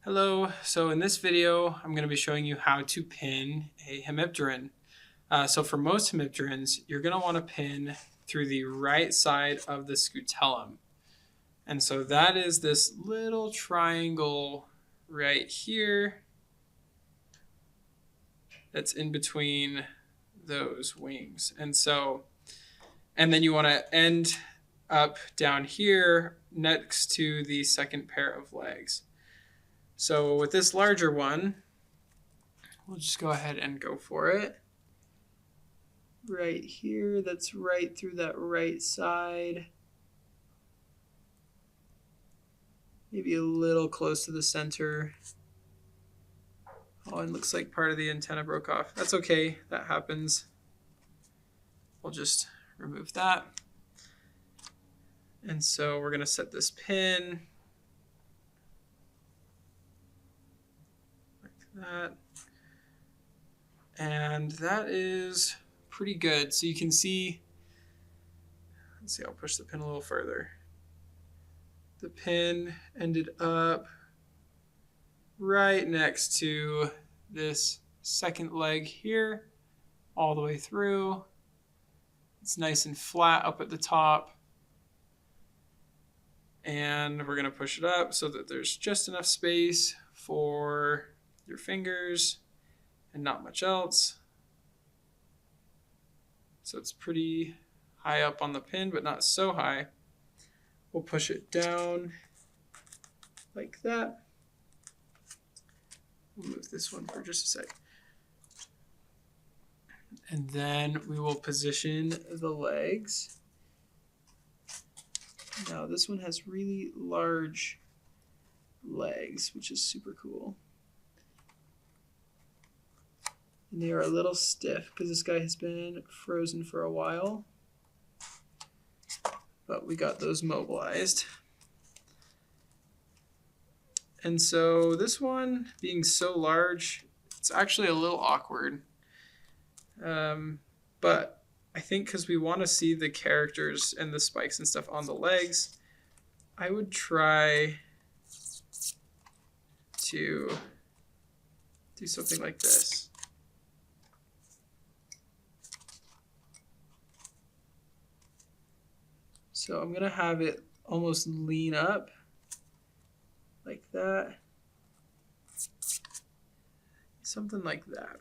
Hello, so in this video I'm going to be showing you how to pin a hemipteran. So for most hemipterans, you're going to want to pin through the right side of the scutellum. And so that is this little triangle right here that's in between those wings. And then you want to end up down here next to the second pair of legs. So with this larger one, we'll just go ahead and go for it. Right here, that's right through that right side. Maybe a little close to the center. Oh, and looks like part of the antenna broke off. That's okay, that happens. We'll just remove that. And so we're gonna set this pin that. And that is pretty good. So you can see, let's see, I'll push the pin a little further. The pin ended up right next to this second leg here, all the way through. It's nice and flat up at the top. And we're gonna push it up so that there's just enough space for your fingers and not much else. So it's pretty high up on the pin, but not so high. We'll push it down like that. We'll move this one for just a sec. And then we will position the legs. Now this one has really large legs, which is super cool. And they are a little stiff because this guy has been frozen for a while. But we got those mobilized. And so this one being so large, it's actually a little awkward. But I think because we want to see the characters and the spikes and stuff on the legs, I would try to do something like this. So I'm gonna have it almost lean up like that. Something like that.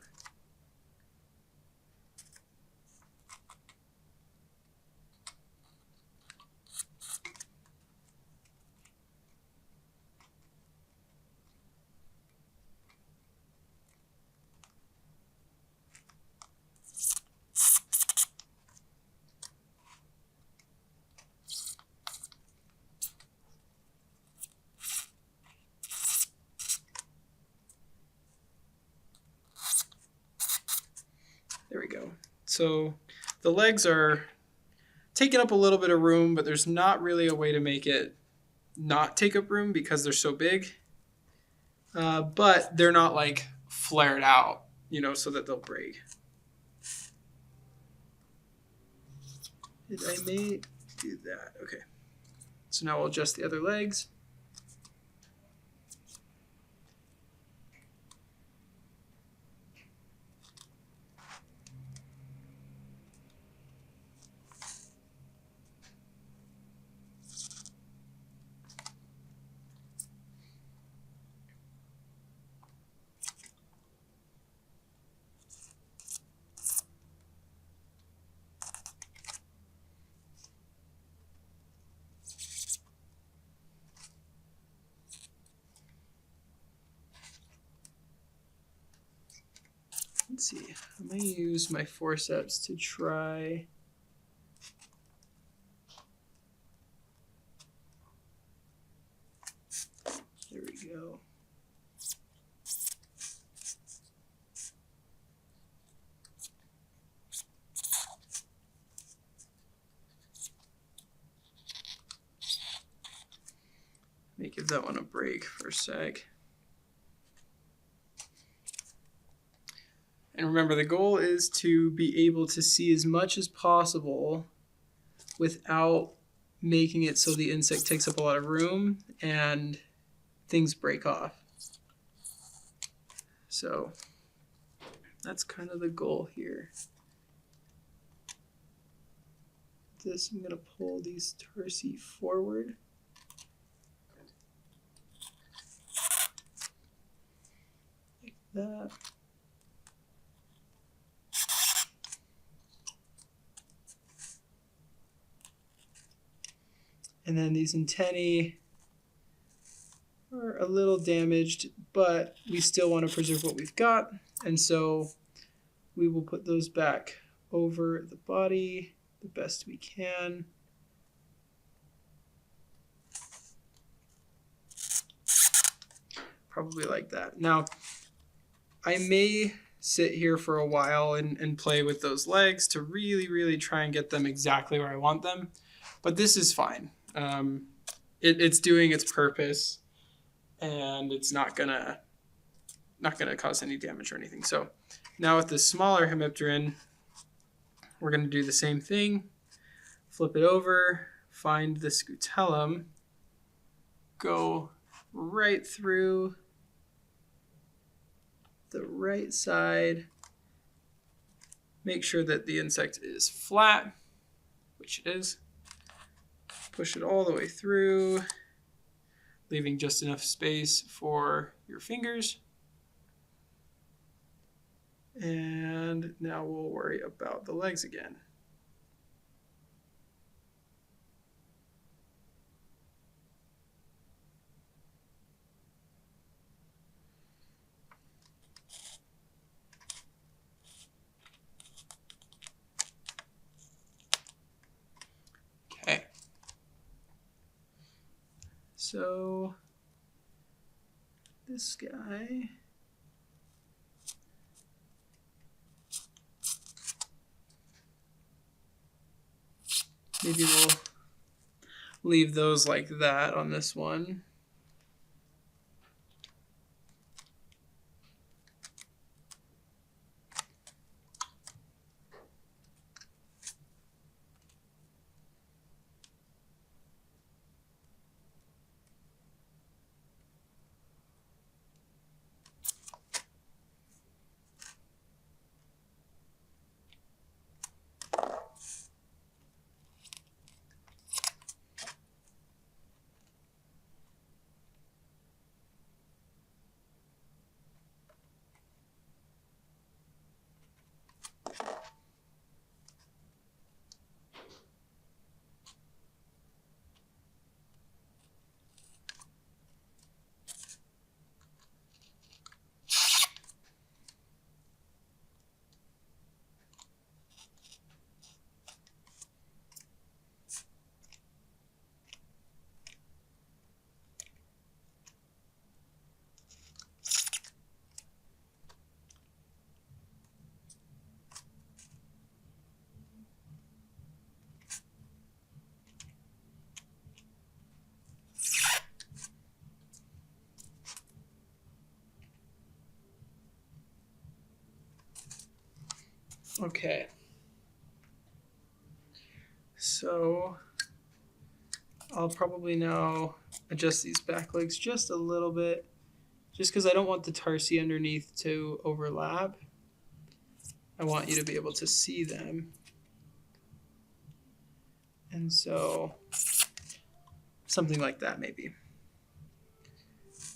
There we go. So the legs are taking up a little bit of room, but there's not really a way to make it not take up room because they're so big. But they're not like flared out, so that they'll break. I may do that. Okay. So now we'll adjust the other legs. Let's see, I'm going to use my forceps to try. There we go. Let me give that one a break for a sec. And remember, the goal is to be able to see as much as possible without making it so the insect takes up a lot of room and things break off. So that's kind of the goal here. This, I'm going to pull these tarsi forward. Like that. And then these antennae are a little damaged, but we still want to preserve what we've got. And so we will put those back over the body the best we can. Probably like that. Now, I may sit here for a while and play with those legs to really try and get them exactly where I want them. But this is fine. It's doing its purpose, and it's not gonna cause any damage or anything. So now with the smaller hemipteran, we're gonna do the same thing. Flip it over, find the scutellum, go right through the right side, make sure that the insect is flat, which it is. Push it all the way through, leaving just enough space for your fingers. And now we'll worry about the legs again. Okay. So this guy, maybe we'll leave those like that on this one. Okay. So I'll probably now adjust these back legs just a little bit, just because I don't want the tarsi underneath to overlap. I want you to be able to see them. And so something like that maybe.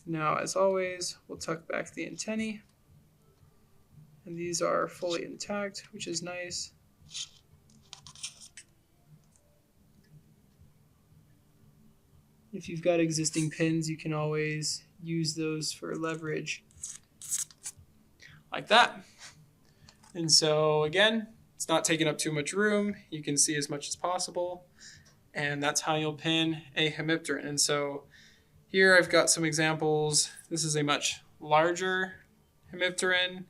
Now, as always, we'll tuck back the antennae. And these are fully intact, which is nice. If you've got existing pins, you can always use those for leverage. Like that. And so again, it's not taking up too much room. You can see as much as possible. And that's how you'll pin a hemipteran. And so here I've got some examples. This is a much larger hemipteran.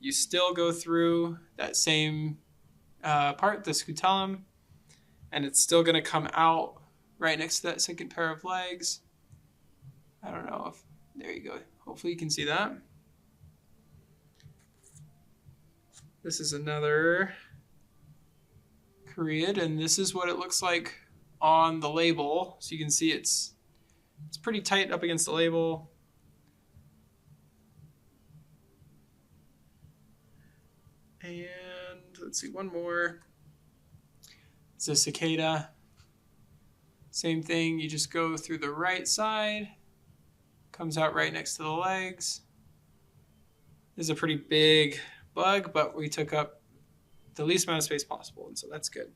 You still go through that same part, the scutellum, and it's still going to come out right next to that second pair of legs. I don't know if, there you go. Hopefully you can see that. This is another Koreid, and this is what it looks like on the label. So you can see it's pretty tight up against the label. And let's see, one more. It's a cicada. Same thing, you just go through the right side, comes out right next to the legs. This is a pretty big bug, but we took up the least amount of space possible, and so that's good.